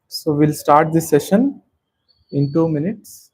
So we'll start this session in 2 minutes.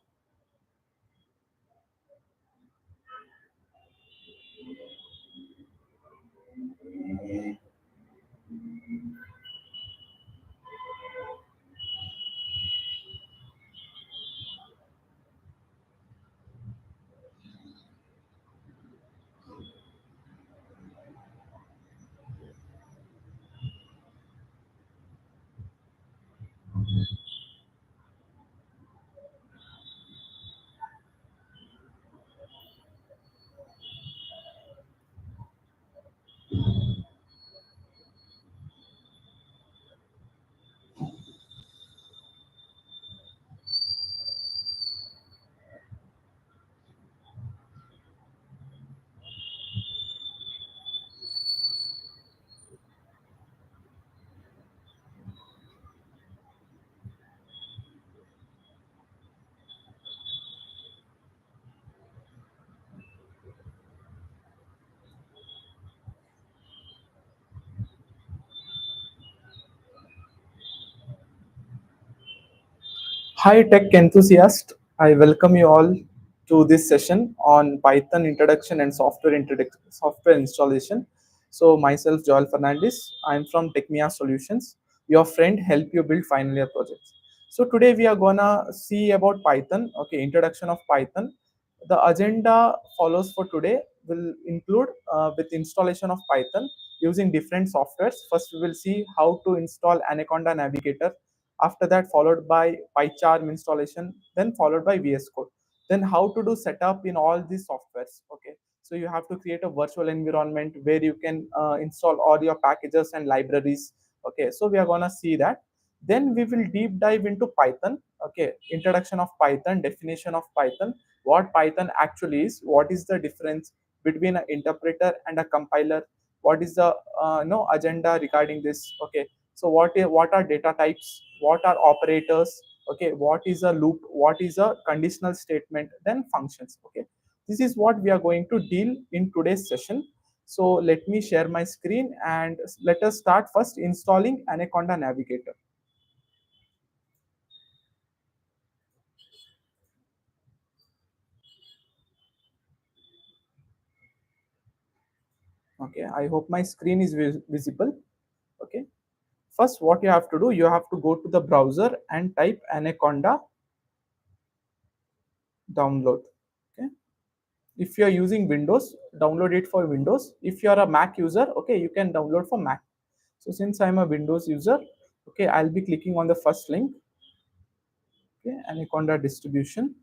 Hi, tech enthusiast. I welcome you all to this session on Python introduction and software installation. So, myself, Joel Fernandez. I'm from Techmia Solutions. Your friend help you build final year projects. So, today we are gonna see about Python. Okay, introduction of Python. The agenda follows for today will include with installation of Python using different softwares. First, we will see how to install Anaconda Navigator. After that, followed by PyCharm installation, then followed by VS Code. Then how to do setup in all these softwares. Okay, so you have to create a virtual environment where you can install all your packages and libraries. Okay, so we are gonna see that. Then we will deep dive into Python. Okay, introduction of Python, definition of Python, what Python actually is, what is the difference between an interpreter and a compiler, what is the agenda regarding this. Okay, so what are data types, what are operators, okay, what is a loop, what is a conditional statement, then functions. Okay, this is what we are going to deal in today's session. So let me share my screen and let us start first installing Anaconda Navigator. Okay, I hope my screen is visible. Okay, first what you have to do, you have to go to the browser and type Anaconda download. Okay, if you are using Windows, download it for Windows. If you are a Mac user, okay, you can download for Mac. So since I'm a Windows user, okay, I'll be clicking on the first link. Okay, Anaconda distribution.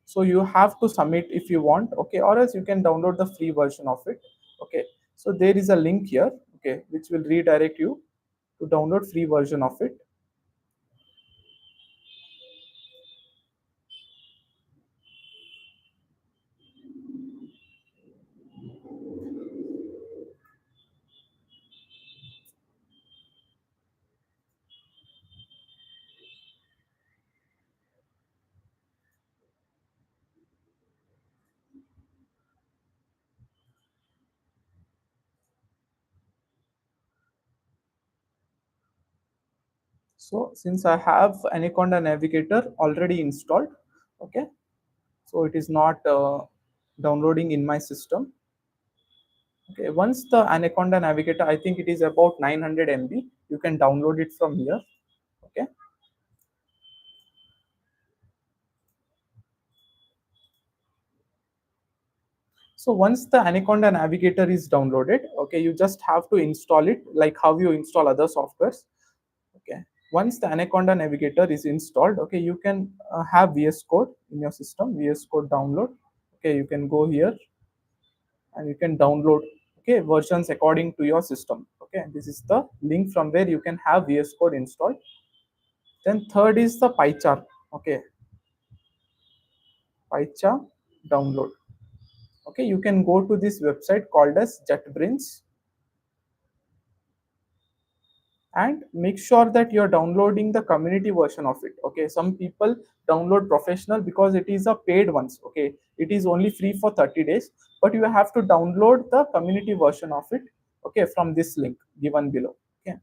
So you have to submit if you want, okay, or else you can download the free version of it. Okay, so there is a link here, okay, which will redirect you to download free version of it. So since I have Anaconda Navigator already installed, okay, so it is not downloading in my system. Okay, once the Anaconda Navigator, I think it is about 900 MB, you can download it from here. Okay, so once the Anaconda Navigator is downloaded, okay, you just have to install it like how you install other softwares. Okay, Once the Anaconda Navigator is installed, okay, you can have VS Code in your system, VS Code download. Okay, you can go here and you can download, okay, versions according to your system. Okay, this is the link from where you can have VS Code installed. Then third is the PyCharm. Okay, PyCharm download. Okay, you can go to this website called as JetBrains and make sure that you're downloading the community version of it. Okay, some people download professional because it is a paid ones. Okay, it is only free for 30 days, but you have to download the community version of it. Okay, from this link given below. Okay,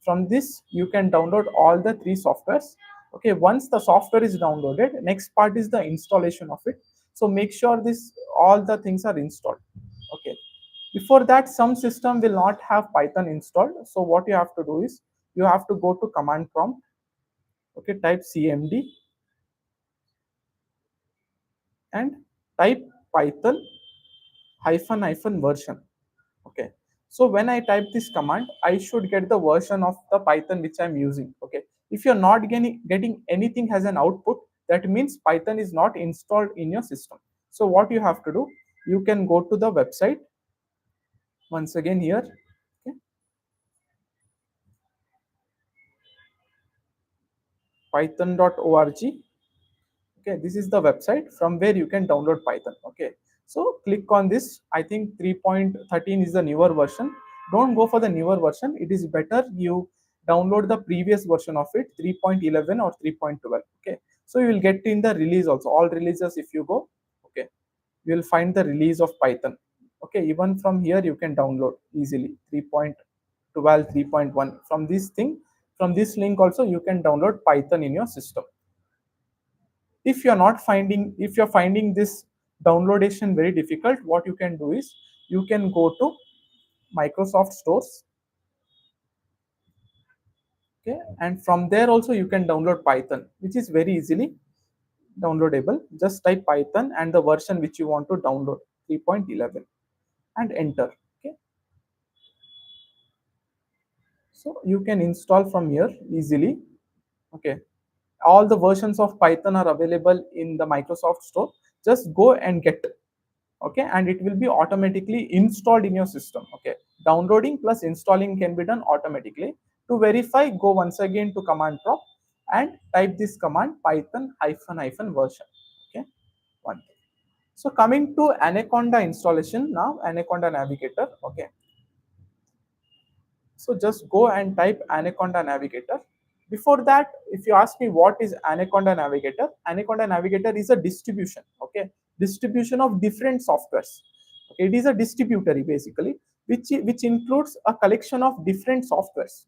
from this you can download all the three softwares. Okay, once the software is downloaded, next part is the installation of it. So make sure this all the things are installed. Okay, before that, some system will not have Python installed. So what you have to do is you have to go to command prompt. Okay, type cmd and type Python hyphen version. Okay, so when I type this command, I should get the version of the Python which I'm using. Okay, if you're not getting anything as an output, that means Python is not installed in your system. So what you have to do, you can go to the website once again here. Okay, python.org. Okay, this is the website from where you can download Python. Okay, so click on this. I think 3.13 is the newer version. Don't go for the newer version. It is better you download the previous version of it, 3.11 or 3.12. Okay, so you will get in the release also. All releases, if you go, okay, you will find the release of Python. Okay, even from here you can download easily 3.12, 3.1. From this thing, from this link also you can download Python in your system. If you're finding this downloadation very difficult, what you can do is you can go to Microsoft stores. Okay, and from there also you can download Python, which is very easily downloadable. Just type Python and the version which you want to download, 3.11, and enter. Okay, so you can install from here easily. Okay, all the versions of Python are available in the Microsoft store. Just go and get, okay, and it will be automatically installed in your system. Okay, downloading plus installing can be done automatically. To verify, go once again to command prompt and type this command python hyphen version. Okay, one. So coming to Anaconda installation now, Anaconda Navigator. Okay, so just go and type Anaconda Navigator. Before that, if you ask me what is Anaconda Navigator is a distribution. Okay, distribution of different softwares. Okay, it is a distributary basically, which includes a collection of different softwares.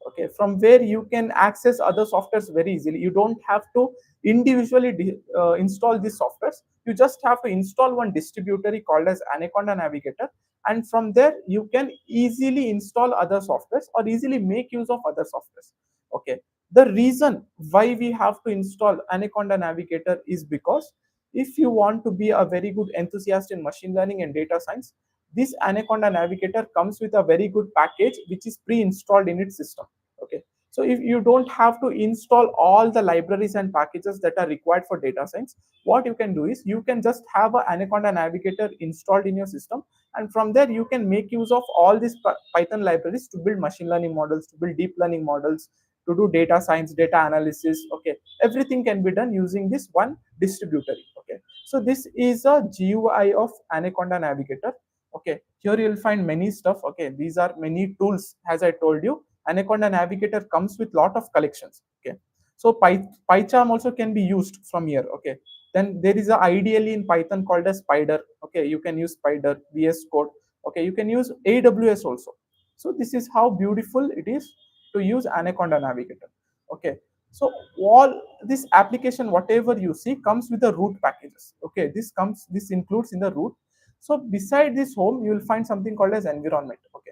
Okay, from where you can access other softwares very easily. You don't have to individually install these softwares. You just have to install one distributary called as Anaconda Navigator, and from there you can easily install other softwares or easily make use of other softwares. Okay, the reason why we have to install Anaconda Navigator is because if you want to be a very good enthusiast in machine learning and data science, this Anaconda Navigator comes with a very good package which is pre-installed in its system. Okay, so if you don't have to install all the libraries and packages that are required for data science, what you can do is you can just have an Anaconda Navigator installed in your system, and from there you can make use of all these Python libraries to build machine learning models, to build deep learning models, to do data science, data analysis. Okay, everything can be done using this one distributary. Okay, so this is a GUI of Anaconda Navigator. Okay, here you'll find many stuff. Okay, these are many tools. As I told you, Anaconda Navigator comes with lot of collections. Okay, so PyCharm also can be used from here. Okay, then there is a ideally in Python called as Spider. Okay, you can use Spider, VS Code. Okay, you can use AWS also. So this is how beautiful it is to use Anaconda Navigator. Okay, so all this application, whatever you see, comes with the root packages. Okay, this includes in the root. So beside this home, you will find something called as environment. Okay,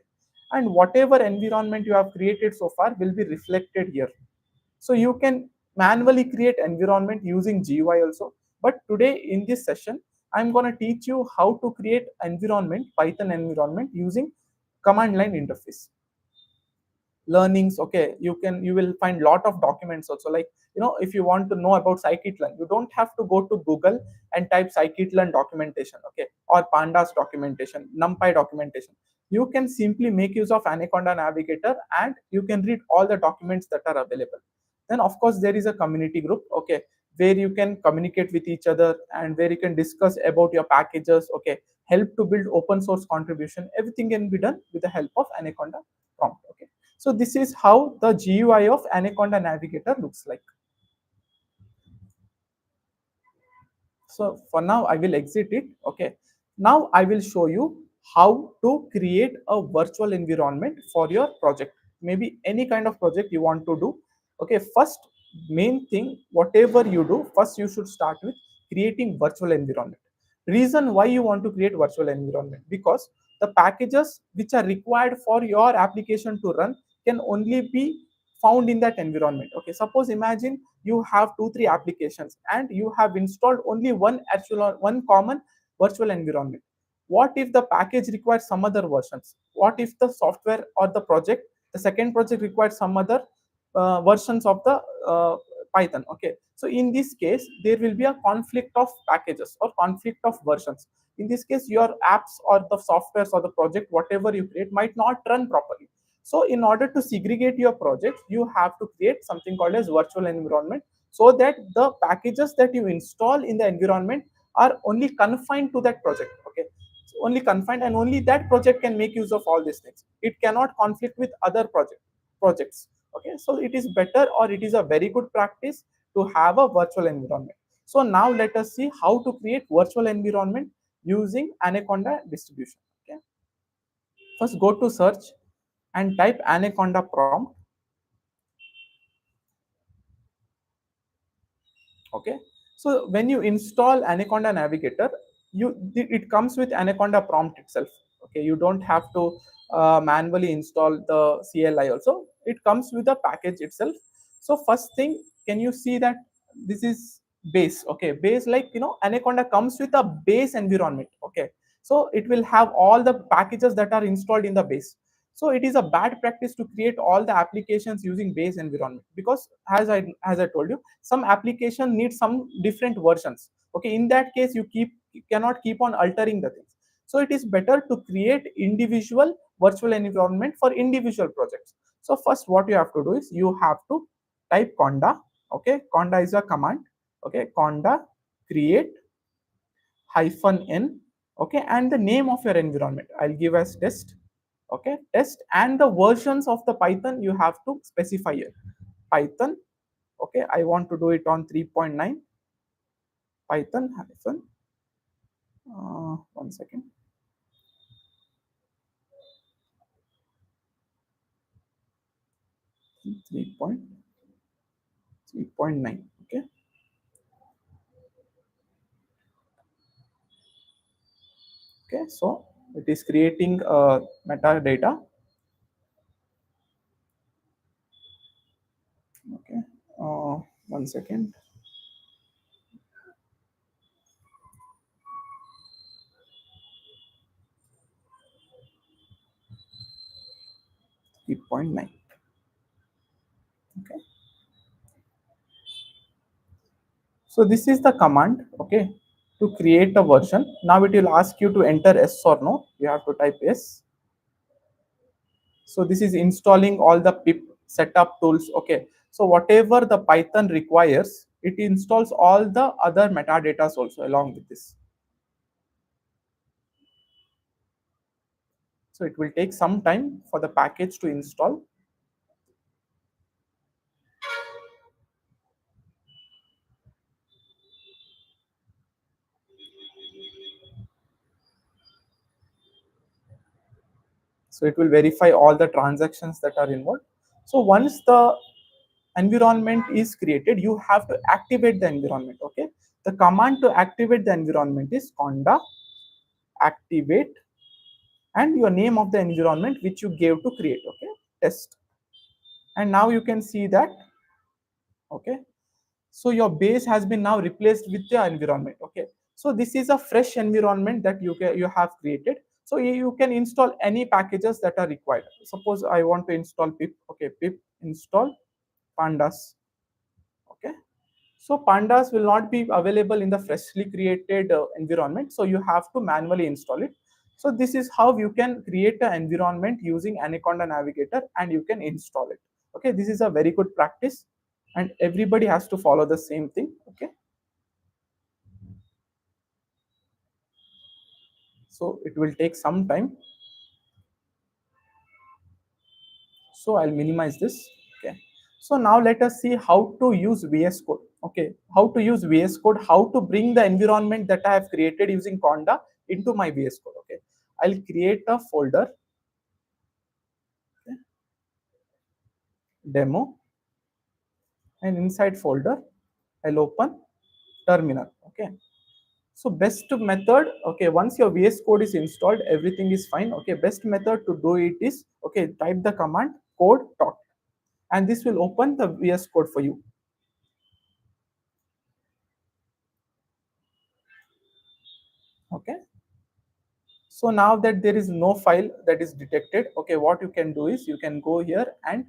and whatever environment you have created so far will be reflected here. So you can manually create environment using GUI also. But today in this session, I'm going to teach you how to create environment, Python environment using command line interface. learnings. Okay, you will find lot of documents also, like if you want to know about scikit-learn, you don't have to go to Google and type scikit-learn documentation, okay, or pandas documentation, numpy documentation. You can simply make use of Anaconda Navigator and you can read all the documents that are available. Then of course there is a community group, okay, where you can communicate with each other and where you can discuss about your packages, okay, help to build open source contribution. Everything can be done with the help of Anaconda prompt, okay. So this is how the GUI of Anaconda Navigator looks like. So for now, I will exit it. Okay. Now I will show you how to create a virtual environment for your project. Maybe any kind of project you want to do. Okay. First, main thing, whatever you do, first you should start with creating virtual environment. Reason why you want to create virtual environment, because the packages which are required for your application to run can only be found in that environment. Okay. Suppose imagine you have 2 3 applications and you have installed only one actual one common virtual environment. What if the package requires some other versions? What if the software or the second project requires some other versions of the Python? Okay, so in this case there will be a conflict of packages or conflict of versions. In this case your apps or the softwares or the project whatever you create might not run properly. So in order to segregate your project, you have to create something called as virtual environment, so that the packages that you install in the environment are only confined to that project. Okay, so only confined, and only that project can make use of all these things. It cannot conflict with other projects. Okay, so it is better, or it is a very good practice to have a virtual environment. So now let us see how to create virtual environment using Anaconda distribution. Okay, first go to search and type Anaconda prompt. Okay, so when you install Anaconda Navigator, it comes with Anaconda prompt itself. Okay, you don't have to manually install the CLI also. It comes with the package itself. So first thing, can you see that this is base? Okay, base, like Anaconda comes with a base environment. Okay, so it will have all the packages that are installed in the base. So it is a bad practice to create all the applications using base environment, because as I told you, some application needs some different versions. Okay, in that case you cannot keep on altering the things. So it is better to create individual virtual environment for individual projects. So first what you have to do is you have to type conda. Okay, conda is a command. Okay, conda create -n. Okay, and the name of your environment I'll give as test. Okay, test, and the versions of the Python you have to specify here. Python, okay, I want to do it on 3.9. Python hyphen 1 second, 3.3.9. Okay, okay, so it is creating metadata. Okay, 1 second. Three point nine. Okay, so this is the command. Okay, to create a version. Now it will ask you to enter yes or no. You have to type yes. So this is installing all the pip setup tools. Okay, so whatever the Python requires, it installs all the other metadatas also along with this. So it will take some time for the package to install. So it will verify all the transactions that are involved. So once the environment is created, you have to activate the environment. Okay, the command to activate the environment is conda activate and your name of the environment which you gave to create. Okay, test. And now you can see that. Okay, so your base has been now replaced with the environment. Okay, so this is a fresh environment that you have created. So you can install any packages that are required. Suppose I want to install pip. Okay, pip install pandas. Okay, so pandas will not be available in the freshly created environment, so you have to manually install it. So this is how you can create an environment using Anaconda Navigator, and you can install it. Okay, this is a very good practice, and everybody has to follow the same thing. Okay, so it will take some time. So I'll minimize this. Okay, so now let us see how to use VS Code. Okay, how to use VS Code, how to bring the environment that I have created using Conda into my VS Code. Okay, I'll create a folder. Okay, demo, and inside folder I'll open terminal. Okay, so best method, okay, once your VS Code is installed, everything is fine. Okay, best method to do it is, okay, type the command code dot, and this will open the VS Code for you. Okay, so now that there is no file that is detected, okay, what you can do is you can go here and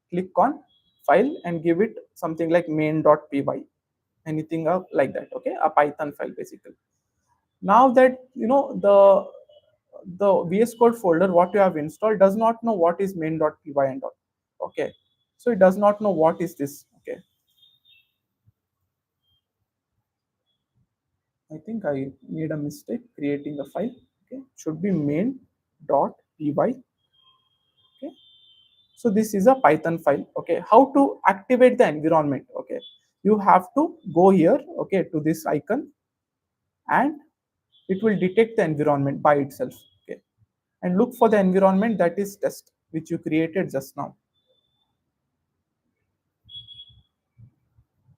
click on file and give it something like main.py, anything like that. Okay, a Python file basically. Now that you know the VS Code folder what you have installed does not know what is main.py and all. Okay, so it does not know what is this. Okay, I think I made a mistake creating a file. Okay, it should be main.py. Okay, so this is a Python file. Okay, how to activate the environment? Okay, you have to go here, okay, to this icon, and it will detect the environment by itself. Okay, and look for the environment that is test which you created just now.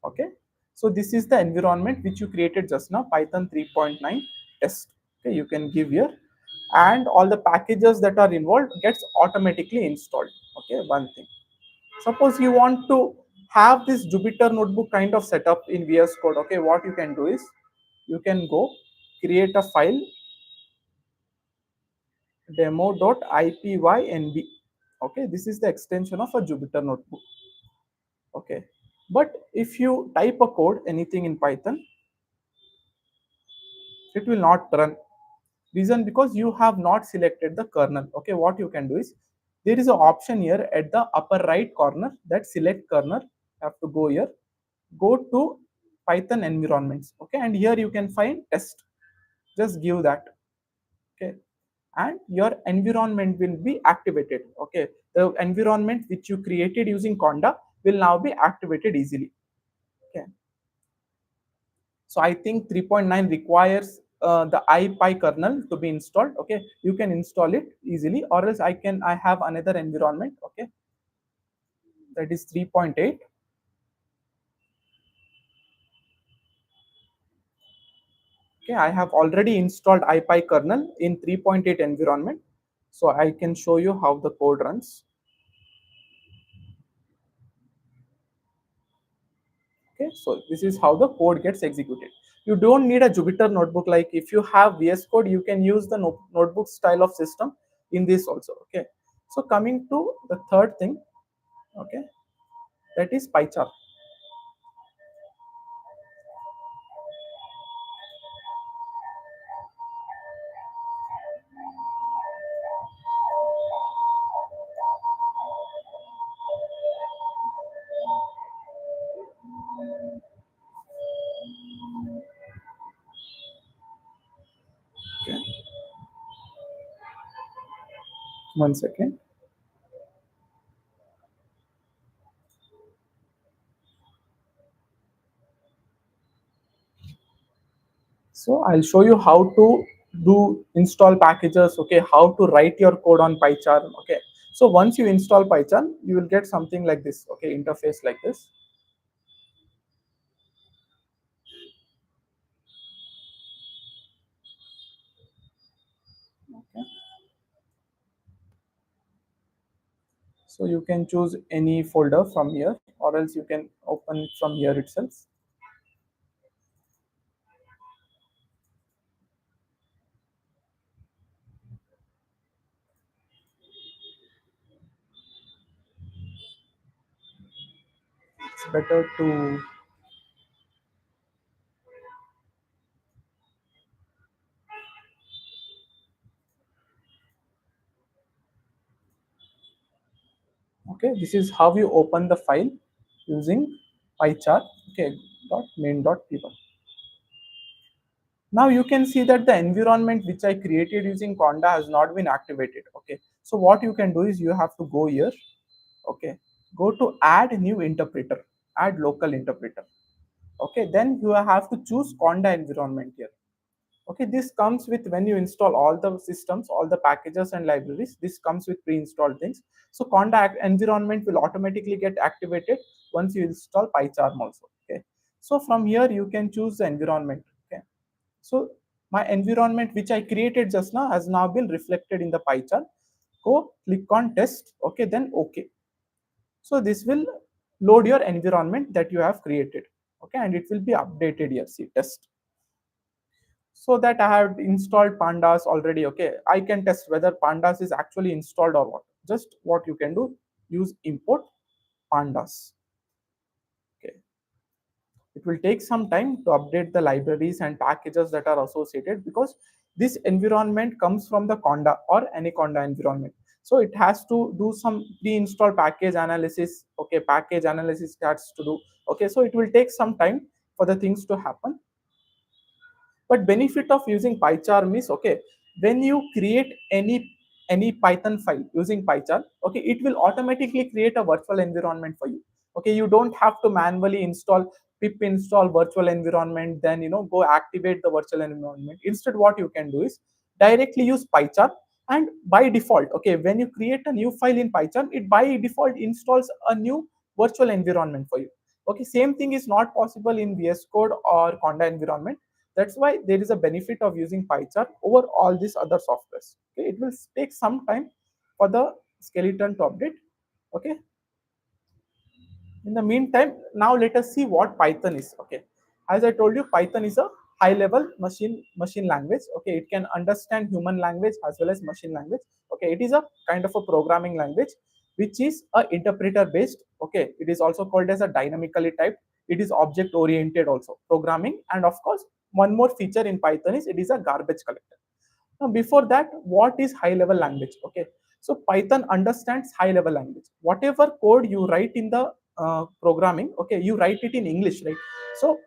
Okay, so this is the environment which you created just now, Python 3.9 test. Okay, you can give here, and all the packages that are involved gets automatically installed. Okay, one thing, suppose you want to have this Jupyter notebook kind of setup in VS Code. Okay, what you can do is you can go create a file demo.ipynb. Okay, this is the extension of a Jupyter notebook. Okay, but if you type a code anything in Python, it will not run. Reason, because you have not selected the kernel. Okay, what you can do is there is an option here at the upper right corner that select kernel. You have to go here, go to Python environments. Okay, and here you can find test. Just give that. Okay, and your environment will be activated. Okay, the environment which you created using Conda will now be activated easily. Okay, so I think 3.9 requires the IPy kernel to be installed. Okay, you can install it easily, or else I have another environment. Okay, that is 3.8. Okay, I have already installed IPy kernel in 3.8 environment, so I can show you how the code runs. Okay, so this is how the code gets executed. You don't need a Jupyter notebook. Like if you have VS Code, you can use the notebook style of system in this also. Okay, so coming to the third thing, okay, that is PyCharm. Okay, one second. So I'll show you how to do install packages. Okay, how to write your code on PyCharm. Okay, so once you install PyCharm, you will get something like this. Okay, interface like this. Okay, so you can choose any folder from here, or else you can open from here itself. better to okay, this is how you open the file using pychar. Okay, dot main dot py. Now you can see that the environment which I created using conda has not been activated. Okay, so what you can do is you have to go here. Okay, go to add new interpreter, add local interpreter. Okay, then you have to choose conda environment here. Okay, this comes with when you install all the systems, all the packages and libraries, this comes with pre-installed things. So conda environment will automatically get activated once you install pycharm also. Okay, so from here you can choose the environment. Okay, so my environment which I created just now has now been reflected in the pychar. Go click on test. Okay, then okay, so this will load your environment that you have created. Okay, and it will be updated here. See test. So that I have installed pandas already. Okay, I can test whether pandas is actually installed or what. Just what you can do, use import pandas. Okay, it will take some time to update the libraries and packages that are associated, because this environment comes from the conda or any conda environment. So it has to do some pre-install package analysis. Okay, package analysis has to do. Okay, so it will take some time for the things to happen. But benefit of using pycharm is, okay, when you create any python file using pycharm, okay, it will automatically create a virtual environment for you. Okay, you don't have to manually install pip install virtual environment, then go activate the virtual environment. Instead what you can do is directly use pycharm, and by default, okay, when you create a new file in pycharm, it by default installs a new virtual environment for you. Okay, same thing is not possible in VS Code or Conda environment. That's why there is a benefit of using PyChart over all these other softwares. Okay, it will take some time for the skeleton to update. Okay, in the meantime, now let us see what Python is. Okay, as I told you, Python is a high level machine language. Okay, it can understand human language as well as machine language. Okay, it is a kind of a programming language which is a interpreter based. Okay, it is also called as a dynamically typed. It is object oriented also programming, and of course one more feature in Python is it is a garbage collector. Now, before that, what is high level language? Okay, so Python understands high level language. Whatever code you write in the programming, okay, you write it in English, right? So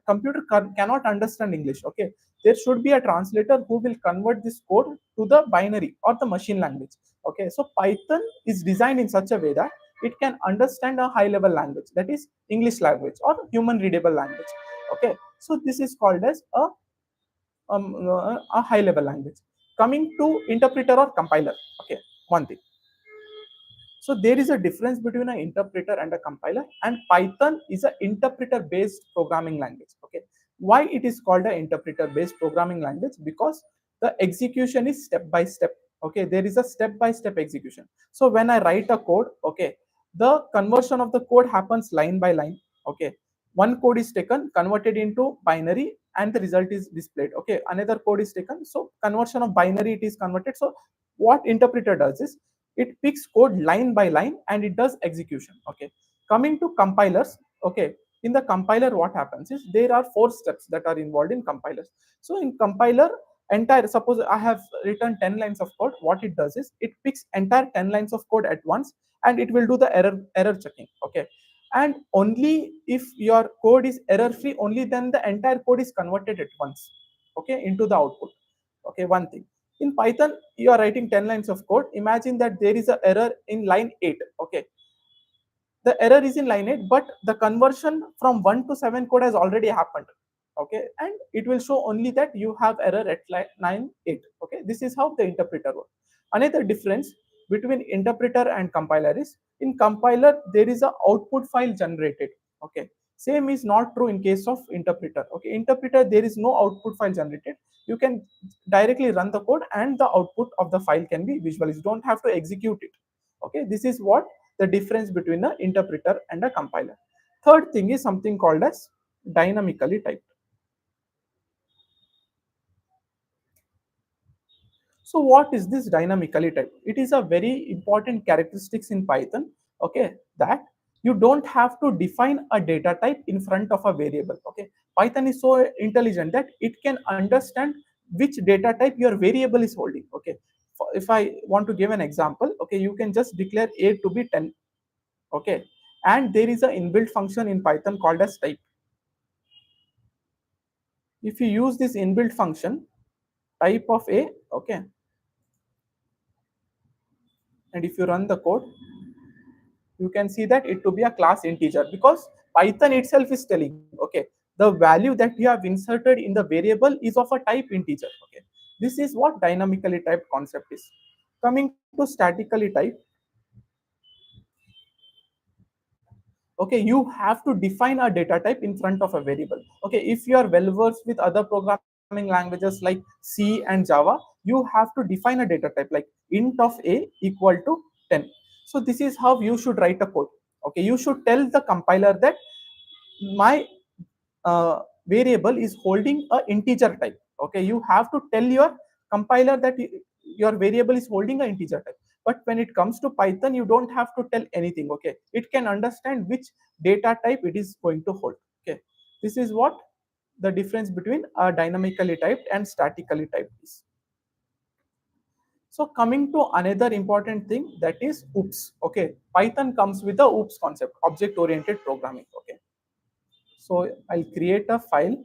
computer cannot understand English. Okay, there should be a translator who will convert this code to the binary or the machine language. Okay, so Python is designed in such a way that it can understand a high level language, that is English language or human readable language. Okay, so this is called as a high level language. Coming to interpreter or compiler, okay, one thing. So there is a difference between an interpreter and a compiler, and Python is an interpreter based programming language. Okay, why it is called an interpreter based programming language? Because the execution is step by step. Okay, there is a step by step execution. So when I write a code, okay, the conversion of the code happens line by line. Okay, one code is taken, converted into binary, and the result is displayed. Okay, another code is taken, so conversion of binary, it is converted. So what interpreter does is it picks code line by line and it does execution. Okay, coming to compilers. Okay, in the compiler what happens is there are 4 steps that are involved in compilers. So in compiler, entire, suppose I have written 10 lines of code, what it does is it picks entire 10 lines of code at once, and it will do the error checking. Okay, and only if your code is error free, only then the entire code is converted at once, okay, into the output. Okay, one thing. In Python, you are writing 10 lines of code. Imagine that there is an error in line 8. Okay, the error is in line 8, but the conversion from 1 to 7 code has already happened. Okay, and it will show only that you have error at line 8. Okay, this is how the interpreter works. Another difference between interpreter and compiler is, in compiler there is a output file generated. Okay, same is not true in case of interpreter. Okay, interpreter, there is no output file generated. You can directly run the code and the output of the file can be visualized. You don't have to execute it. Okay, this is what the difference between an interpreter and a compiler. Third thing is something called as dynamically typed. So what is this dynamically typed? It is a very important characteristics in Python. Okay, that You don't have to define a data type in front of a variable. Okay, Python is so intelligent that it can understand which data type your variable is holding. Okay, if I want to give an example, okay, you can just declare a to be 10. Okay, and there is an inbuilt function in Python called as type. If you use this inbuilt function type of a, okay, and if you run the code, you can see that it to be a class integer, because Python itself is telling, okay, the value that you have inserted in the variable is of a type integer. Okay, this is what dynamically typed concept is. Coming to statically typed, okay, you have to define a data type in front of a variable. Okay, if you are well versed with other programming languages like C and Java, you have to define a data type like int of a equal to 10. So this is how you should write a code. Okay, you should tell the compiler that my variable is holding a integer type. Okay, you have to tell your compiler that your variable is holding an integer type. But when it comes to Python, you don't have to tell anything. Okay, it can understand which data type it is going to hold. Okay, this is what the difference between a dynamically typed and statically typed is. So coming to another important thing, that is OOPS. Okay, Python comes with the OOPS concept, object oriented programming. Okay, so I'll create a file,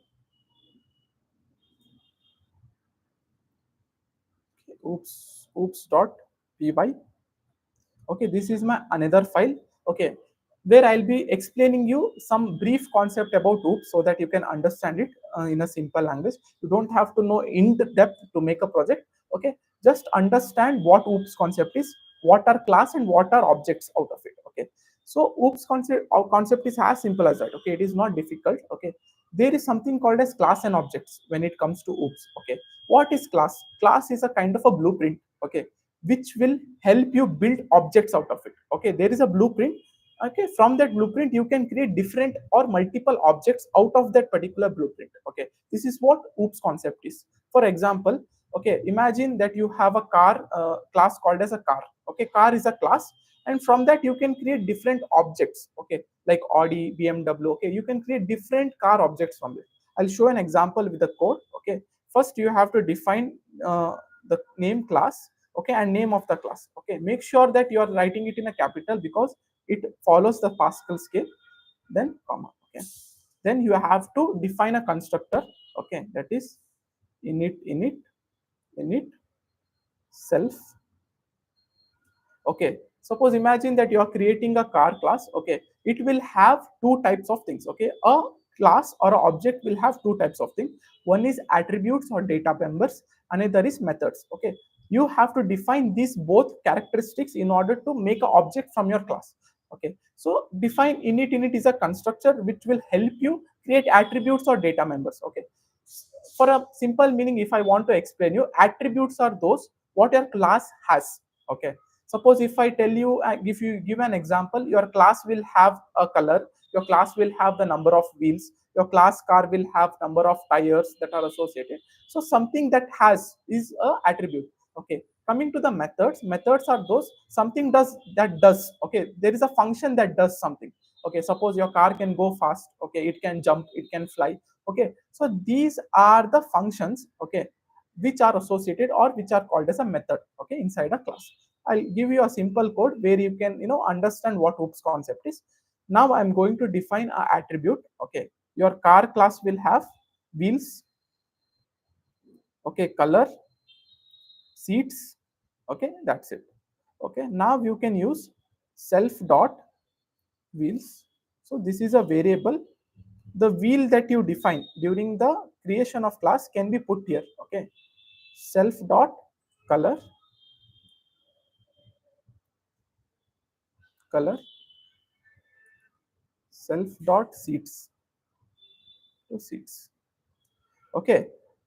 oops.py. Okay, this is my another file. Okay, where I'll be explaining you some brief concept about OOPS so that you can understand it in a simple language. You don't have to know in depth to make a project. Okay, just understand what OOPS concept is, what are class and what are objects out of it. Okay, so OOPS concept, our concept is as simple as that. Okay, it is not difficult. Okay, there is something called as class and objects when it comes to OOPS. Okay, what is class? Class is a kind of a blueprint. Okay, which will help you build objects out of it. Okay, there is a blueprint. Okay, from that blueprint you can create different or multiple objects out of that particular blueprint. Okay, this is what OOPS concept is. For example, okay, imagine that you have a car class called as a car. Okay, car is a class, and from that you can create different objects. Okay, like Audi, BMW. Okay, you can create different car objects from it. I'll show an example with the code. Okay, first you have to define the name class. Okay, and name of the class. Okay, make sure that you are writing it in a capital because it follows the Pascal scale. Then comma. Okay, then you have to define a constructor. Okay, that is init self. Okay, suppose imagine that you are creating a car class. Okay, it will have two types of things. Okay, a class or an object will have two types of things. One is attributes or data members, another is methods. Okay, you have to define these both characteristics in order to make an object from your class. Okay, so define init is a constructor which will help you create attributes or data members. Okay, for a simple meaning, if I want to explain you, attributes are those what your class has. Okay, suppose if I tell you, if you give an example, your class will have a color, your class will have the number of wheels, your class car will have number of tires that are associated. So something that has is a attribute. Okay, coming to the methods, methods are those something does that does. Okay, there is a function that does something. Okay, suppose your car can go fast. Okay, it can jump, it can fly. Okay, so these are the functions. Okay, which are associated or which are called as a method. Okay, inside a class. I'll give you a simple code where you can understand what OOPS concept is. Now I'm going to define a attribute. Okay, your car class will have wheels. Okay, color, seats. Okay, that's it. Okay, now you can use self dot wheels. So this is a variable. The wheel that you define during the creation of class can be put here. Okay, self dot color, color, self dot seats to seats. Okay,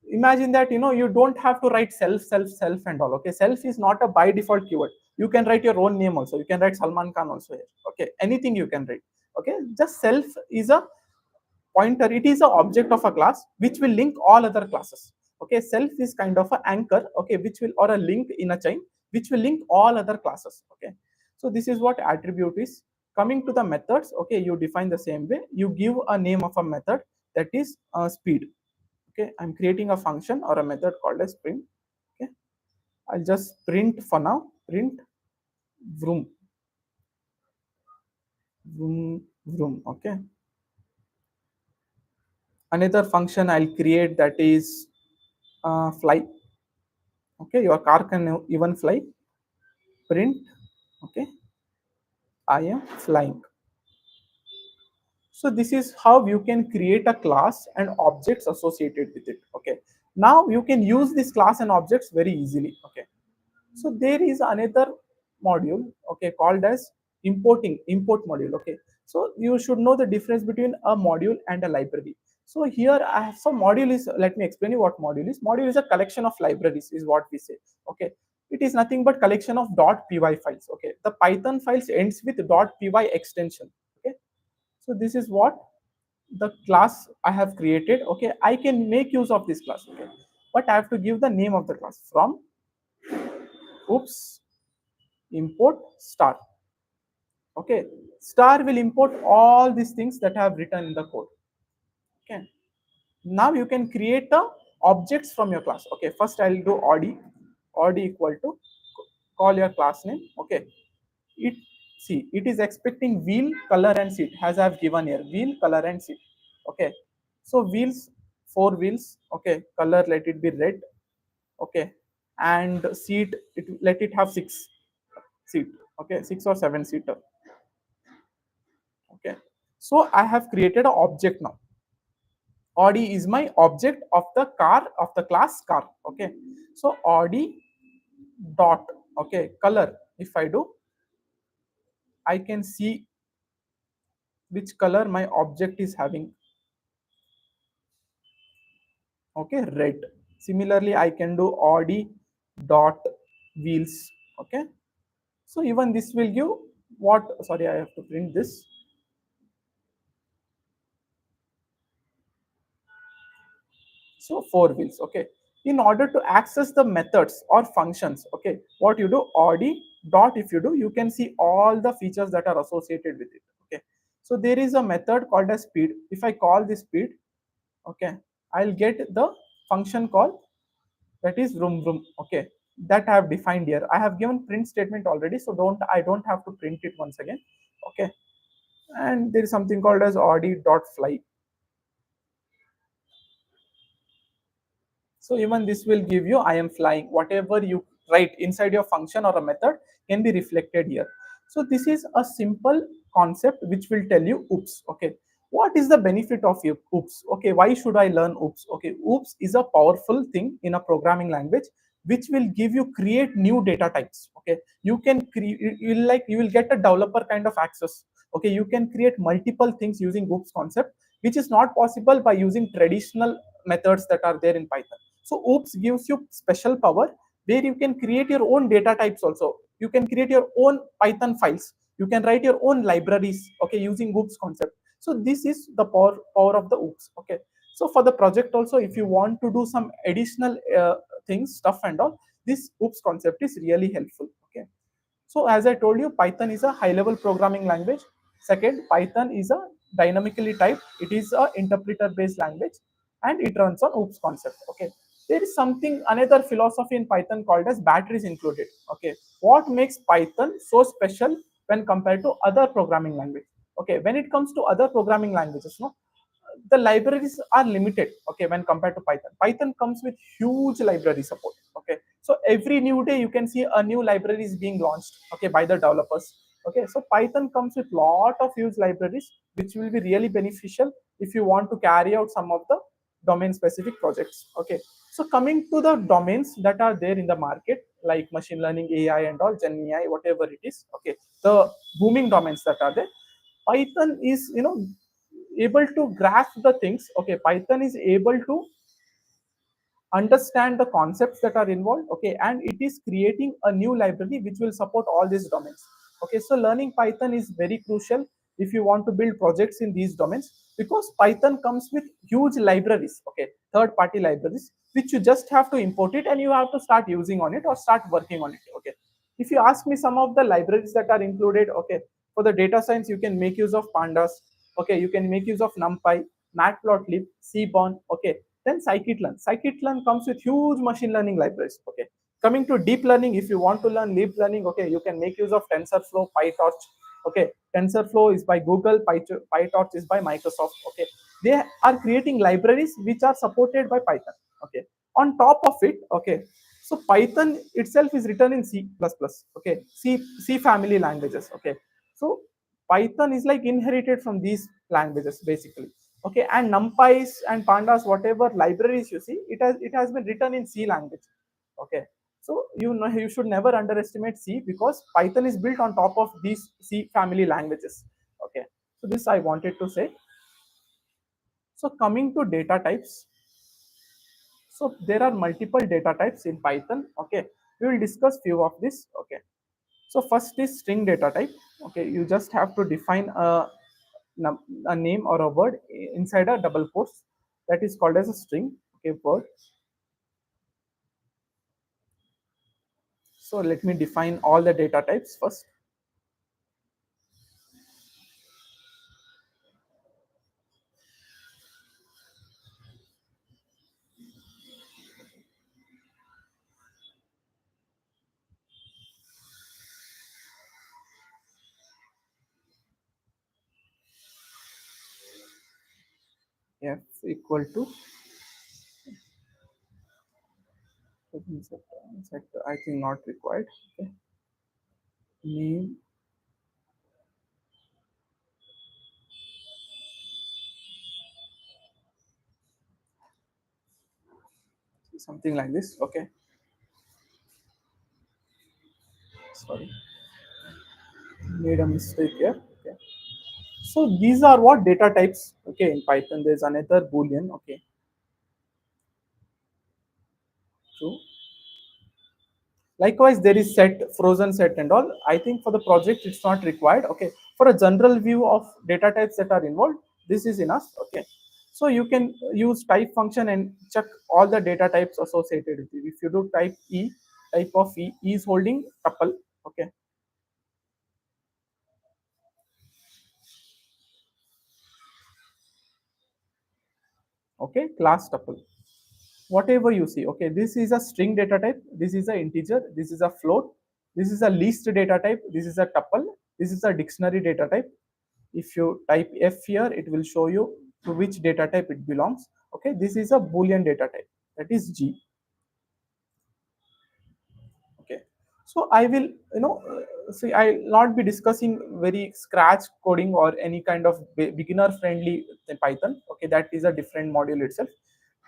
imagine that you don't have to write self and all. Okay, self is not a by default keyword. You can write your own name also. You can write Salman Khan also here. Okay, anything you can write. Okay, just self is a pointer. It is an object of a class which will link all other classes. Okay, self is kind of an anchor. Okay, which will, or a link in a chain which will link all other classes. Okay, so this is what attribute is. Coming to the methods, okay, you define the same way. You give a name of a method, that is speed. Okay, I'm creating a function or a method called as print. Okay, I'll just print for now, print vroom, vroom, vroom. Okay, another function I'll create, that is fly. Okay, your car can even fly. Print, okay, I am flying. So this is how you can create a class and objects associated with it. Okay, now you can use this class and objects very easily. Okay, so there is another module, okay, called as import module. Okay, so you should know the difference between a module and a library. So here I have some module is, let me explain you what module is. Module is a collection of libraries, is what we say. Okay, it is nothing but collection of .py files. Okay, the Python files ends with .py extension. Okay, so this is what the class I have created. Okay, I can make use of this class. Okay, but I have to give the name of the class. From oops import star. Okay, star will import all these things that I have written in the code. Okay, now you can create the objects from your class. Okay, first I'll do od equal to call your class name. Okay, it, see, it is expecting wheel, color and seat, as I have given here, wheel, color and seat. Okay, so wheels, 4 wheels. Okay, color, let it be red. Okay, and seat, let it have 6 seat. Okay, 6 or 7 seater. Okay, so I have created an object now. Audi is my object of the car, of the class car. Okay, so Audi dot, okay, color, if I do, I can see which color my object is having. Okay, red. Similarly, I can do Audi dot wheels. Okay, so even this will give what, sorry, I have to print this. So 4 wheels. Okay, in order to access the methods or functions, okay, what you do, Audi dot, if you do, you can see all the features that are associated with it. Okay, so there is a method called as speed. If I call this speed, okay, I'll get the function call, that is vroom vroom. Okay, that I have defined here. I have given print statement already, so I don't have to print it once again. Okay, and there is something called as Audi dot fly. So even this will give you I am flying. Whatever you write inside your function or a method can be reflected here. So this is a simple concept which will tell you oops. Okay, what is the benefit of you oops? Okay, why should I learn oops? Okay, oops is a powerful thing in a programming language which will give you create new data types. Okay, you can create, you will get a developer kind of access. Okay, you can create multiple things using oops concept, which is not possible by using traditional methods that are there in Python. So oops gives you special power where you can create your own data types also. You can create your own Python files. You can write your own libraries, okay, using oops concept. So this is the power of the oops. Okay, so for the project also, if you want to do some additional things, stuff and all, this oops concept is really helpful. Okay, so as I told you, Python is a high level programming language. Second, Python is a dynamically typed, it is a interpreter based language, and it runs on oops concept. Okay, there is something, another philosophy in Python called as batteries included. Okay, what makes Python so special when compared to other programming language? Okay, when it comes to other programming languages, no, the libraries are limited. Okay, when compared to Python comes with huge library support. Okay, so every new day you can see a new library is being launched, okay, by the developers. Okay, so Python comes with lot of huge libraries which will be really beneficial if you want to carry out some of the domain specific projects. Okay, so coming to the domains that are there in the market, like machine learning, AI and all, Gen AI, whatever it is. Okay, the booming domains that are there, Python is, able to grasp the things. Okay, Python is able to understand the concepts that are involved. Okay, and it is creating a new library which will support all these domains. Okay, so learning Python is very crucial if you want to build projects in these domains, because Python comes with huge libraries. Okay, third party libraries which you just have to import it and you have to start using on it or start working on it. Okay, if you ask me some of the libraries that are included, okay, For the data science, you can make use of pandas. Okay, you can make use of NumPy, Matplotlib, Seaborn. Okay, then scikit-learn. Scikit-learn comes with huge machine learning libraries. Okay, coming to deep learning, if you want to learn deep learning, okay, you can make use of TensorFlow, PyTorch. Okay, TensorFlow is by Google, PyTorch is by Microsoft. Okay, they are creating libraries which are supported by Python. Okay, on top of it, okay, so Python itself is written in C++. Okay, C family languages. Okay, so Python is like inherited from these languages basically. Okay, and NumPys and Pandas, whatever libraries you see, it has been written in C language. Okay, so you know you should never underestimate C, because Python is built on top of these C family languages. Okay, so this I wanted to say. So coming to data types, so there are multiple data types in Python. Okay, we will discuss few of this. Okay, so first is string data type. Okay, you just have to define a name or a word inside a double quotes, that is called as a string. Okay, word. So let me define all the data types first. F equal to I think not required. Okay, name, something like this. Okay, sorry, made a mistake here. Okay, so these are what data types. Okay, in Python there's another boolean. Okay, true. Likewise, there is set, frozen set and all. I think for the project it's not required. Okay, for a general view of data types that are involved, this is enough. Okay, so you can use type function and check all the data types associated with it. If you do type E, type of E is holding tuple. Okay, okay, class tuple, whatever you see. Okay, this is a string data type, this is a integer, this is a float, this is a list data type, this is a tuple, this is a dictionary data type. If you type F here, it will show you to which data type it belongs. Okay, this is a boolean data type, that is G. Okay, so I will, see, I will not be discussing very scratch coding or any kind of beginner friendly Python. Okay, that is a different module itself.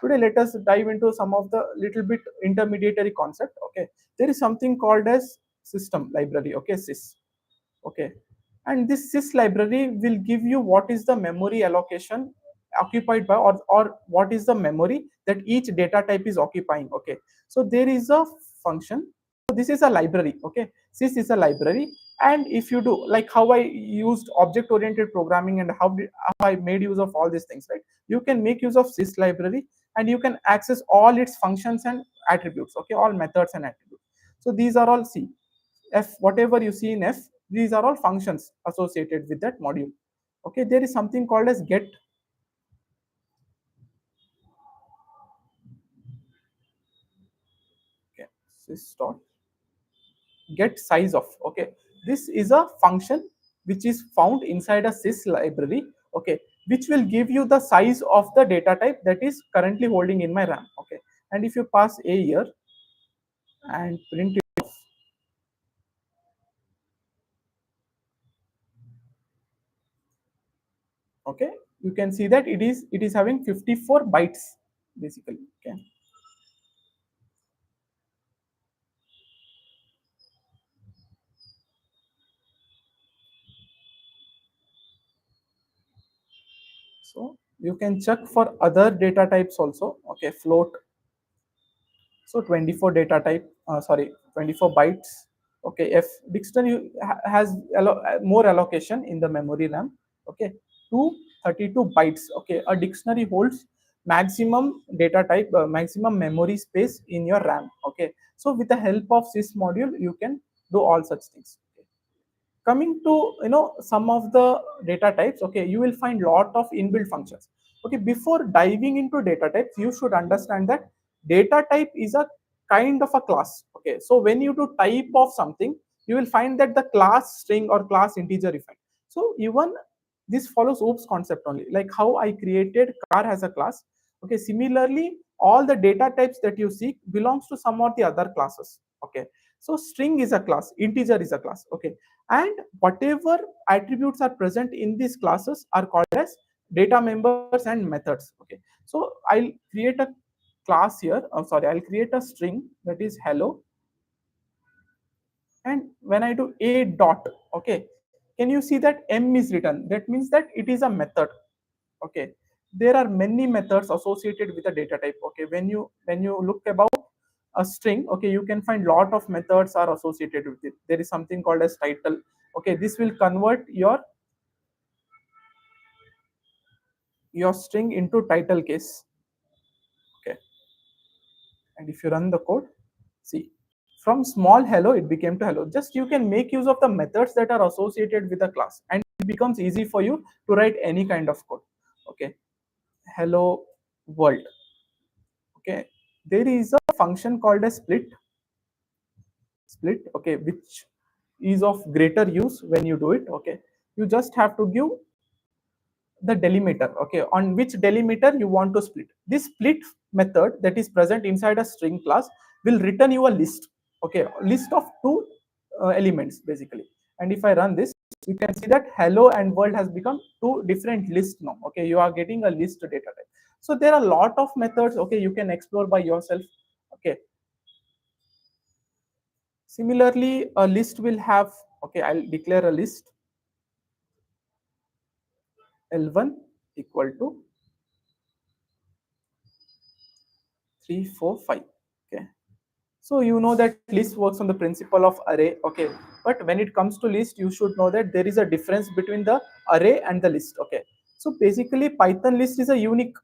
Today let us dive into some of the little bit intermediary concept. Okay, there is something called as system library. Okay, sys. Okay, and this sys library will give you what is the memory allocation occupied by, or what is the memory that each data type is occupying. Okay, so there is a function. So this is a library. Okay, sys is a library. And if you do like how I used object oriented programming and how I made use of all these things, right, you can make use of sys library, and you can access all its functions and attributes. Okay, all methods and attributes. So these are all C. F, whatever you see in F, these are all functions associated with that module. Okay, there is something called as get. Okay, sys dot get size of. Okay, this is a function which is found inside a sys library. Okay, which will give you the size of the data type that is currently holding in my RAM. Okay, and if you pass a here and print it, okay, you can see that it is having 54 bytes basically. Okay, so you can check for other data types also. Okay, float. So 24 data type, sorry, 24 bytes. Okay, F dictionary has more allocation in the memory RAM. Okay, to 32 bytes. Okay, a dictionary holds maximum data type, maximum memory space in your RAM. Okay, so with the help of sys module, you can do all such things. Okay. Coming to some of the data types, okay, you will find lot of inbuilt functions. Okay, before diving into data types, you should understand that data type is a kind of a class. Okay, so when you do type of something, you will find that the class string or class integer effect. So even this follows OOPS concept only, like how I created car as a class. Okay, similarly, all the data types that you see belongs to some of the other classes. Okay, so string is a class, integer is a class. Okay, and whatever attributes are present in these classes are called as data members and methods. Okay, so I'll create a class here, sorry, I'll create a string that is hello, and when I do a dot, okay, can you see that m is written? That means that it is a method. Okay, there are many methods associated with a data type. Okay, when you look about a string, okay, you can find lot of methods are associated with it. There is something called as title. Okay, this will convert your string into title case. Okay, and if you run the code, see, from small hello it became to hello. Just you can make use of the methods that are associated with the class, and it becomes easy for you to write any kind of code. Okay, hello world. Okay, there is a function called a split, okay, which is of greater use when you do it. Okay, you just have to give the delimiter, okay, on which delimiter you want to split. This split method that is present inside a string class will return you a list. Okay, list of two elements basically. And if I run this, you can see that hello and world has become two different lists now. Okay, you are getting a list data type. So there are a lot of methods, okay, you can explore by yourself. Okay, similarly, a list will have, okay, I'll declare a list L1 equal to 3, 4, 5. Okay, so you know that list works on the principle of array. Okay, but when it comes to list, you should know that there is a difference between the array and the list. Okay, so basically Python list is a unique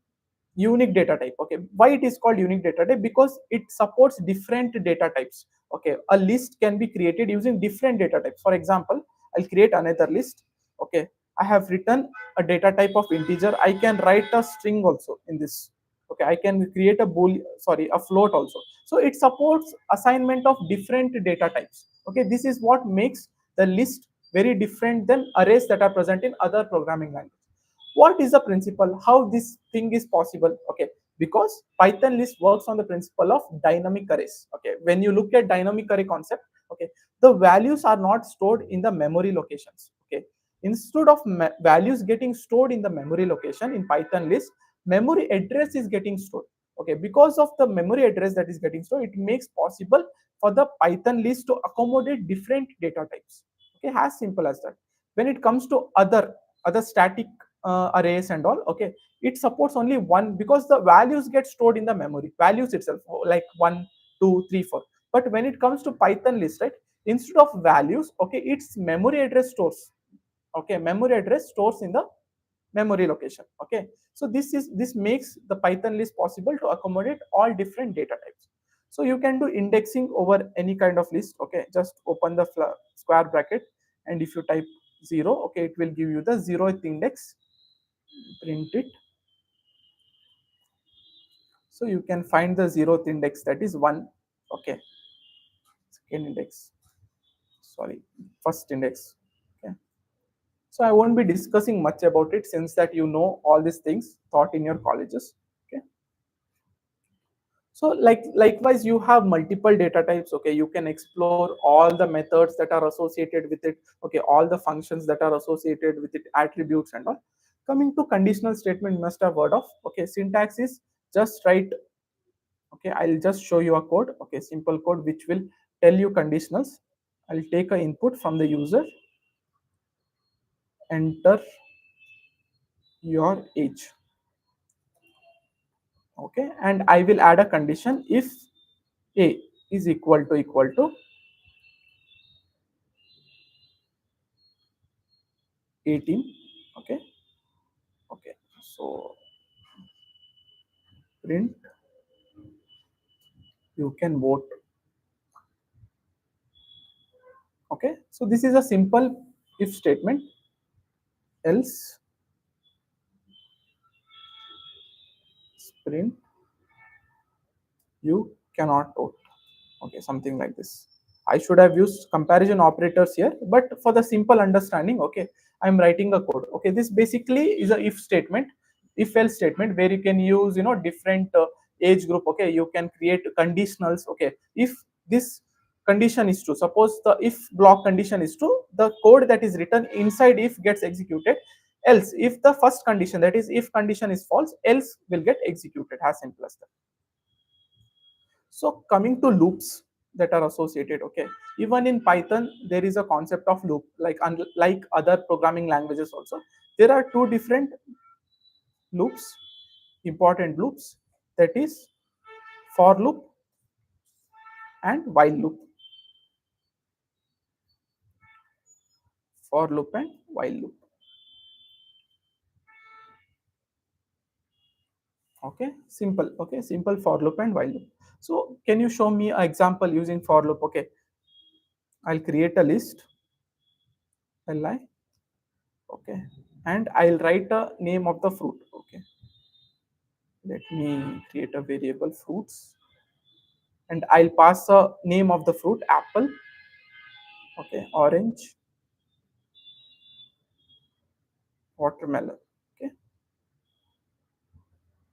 data type. Okay, why it is called unique data type? Because it supports different data types. Okay, a list can be created using different data types. For example, I'll create another list. Okay, I have written a data type of integer. I can write a string also in this. Okay, I can create a bool, sorry, a float also. So it supports assignment of different data types. Okay, this is what makes the list very different than arrays that are present in other programming languages. What is the principle? How this thing is possible? Okay, because Python list works on the principle of dynamic arrays. Okay, when you look at dynamic array concept, okay, the values are not stored in the memory locations. Okay, instead of values getting stored in the memory location in Python list, memory address is getting stored. Okay, because of the memory address that is getting stored, it makes possible for the Python list to accommodate different data types. Okay, as simple as that. When it comes to other static arrays and all, okay, it supports only one, because the values get stored in the memory, values itself, like 1, 2, 3, 4. But when it comes to Python list, right, instead of values, okay, its memory address stores. Okay, memory address stores in the memory location. Okay, so this makes the Python list possible to accommodate all different data types. So you can do indexing over any kind of list. Okay, just open the square bracket, and if you type 0, okay, it will give you the 0th index. Print it. So you can find the 0th index, that is 1. Okay, second index, sorry, first index. Okay, so I won't be discussing much about it, since that you know all these things taught in your colleges. Okay, so likewise, you have multiple data types. Okay, you can explore all the methods that are associated with it. Okay, all the functions that are associated with it, attributes and all. Coming to conditional statement, you must have heard of. Okay, syntax is just write. Okay, I'll just show you a code. Okay, simple code which will tell you conditionals. I'll take a input from the user, enter your age. Okay, and I will add a condition if a is equal to 18. Okay, okay, so print, you can vote. Okay, so this is a simple if statement, else print you cannot vote. Okay, something like this. I should have used comparison operators here, but for the simple understanding, okay, I'm writing a code. Okay, this basically is a if statement, if else statement, where you can use, different age group. Okay, you can create conditionals. Okay, if this condition is true, suppose the if block condition is true, the code that is written inside if gets executed. Else, if the first condition, that is if condition is false, else will get executed. As simple as that. So coming to loops that are associated, okay, even in Python there is a concept of loop, like unlike other programming languages also, there are two different loops, important loops, that is for loop and while loop. For loop and while loop. Okay, simple. Okay, simple for loop and while loop. So can you show me an example using for loop? Okay, I'll create a list, li, okay, and I'll write a name of the fruit. Okay, let me create a variable fruits, and I'll pass a name of the fruit, apple, okay, orange, watermelon. Okay,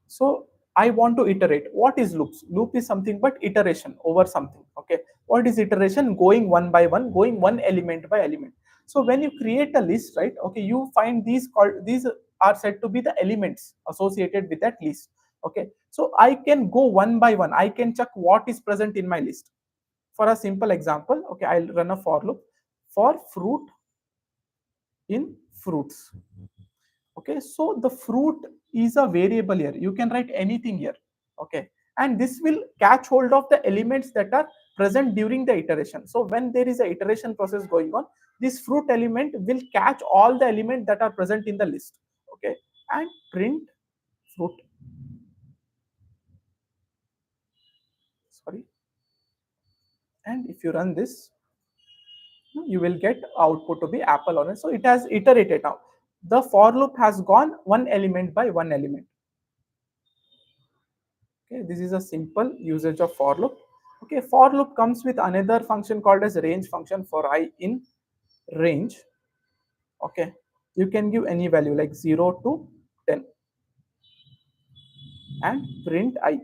so I want to iterate. What is loops? Loop is something but iteration over something. Okay, what is iteration? Going one by one, going one element by element. So when you create a list, right, okay, you find these are said to be the elements associated with that list. Okay, so I can go one by one, I can check what is present in my list. For a simple example, okay, I'll run a for loop for fruit in fruits. Okay, so the fruit is a variable here, you can write anything here. Okay, and this will catch hold of the elements that are present during the iteration. So when there is a iteration process going on, this fruit element will catch all the elements that are present in the list. Okay, and print fruit, sorry, and if you run this, you will get output to be apple orange. So it has iterated. Now the for loop has gone one element by one element. Okay, this is a simple usage of for loop. Okay, for loop comes with another function called as range function. For I in range, okay, you can give any value like 0 to 10 and print I.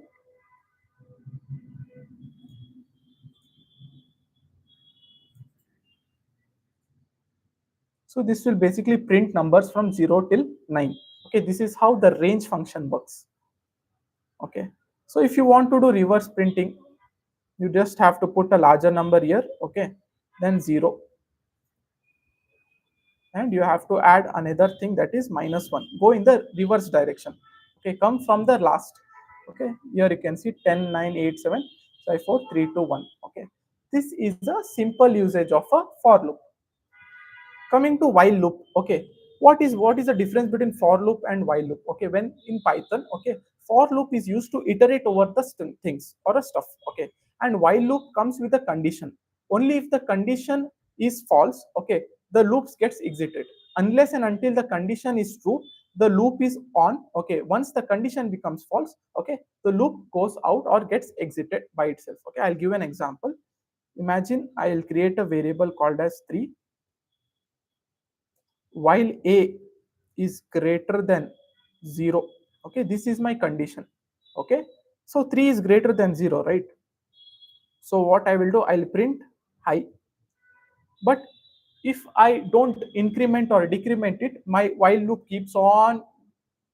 So this will basically print numbers from 0 till 9. Okay, this is how the range function works. Okay, so if you want to do reverse printing, you just have to put a larger number here, okay, then 0, and you have to add another thing, that is -1. Go in the reverse direction. Okay, come from the last. Okay, here you can see 10 9 8 7 5 4 3 2 1. Okay, this is a simple usage of a for loop. Coming to while loop, okay, what is the difference between for loop and while loop? Okay, when in Python, okay, for loop is used to iterate over the things or a stuff. Okay, and while loop comes with a condition. Only if the condition is false, okay, the loops gets exited. Unless and until the condition is true, the loop is on. Okay, once the condition becomes false, okay, the loop goes out or gets exited by itself. Okay, I'll give an example. Imagine I'll create a variable called as 3 while a is greater than 0. Okay, this is my condition. Okay, so 3 is greater than 0, right? So what I will do, I'll print high. But if I don't increment or decrement it, my while loop keeps on,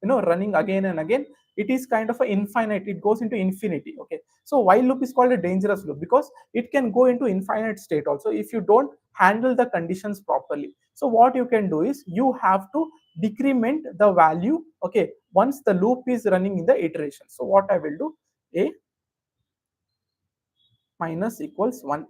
running again and again. It is kind of a infinite, it goes into infinity. Okay, so while loop is called a dangerous loop because it can go into infinite state also if you don't handle the conditions properly. So what you can do is you have to decrement the value, okay, once the loop is running in the iteration. So what I will do, a minus equals 1.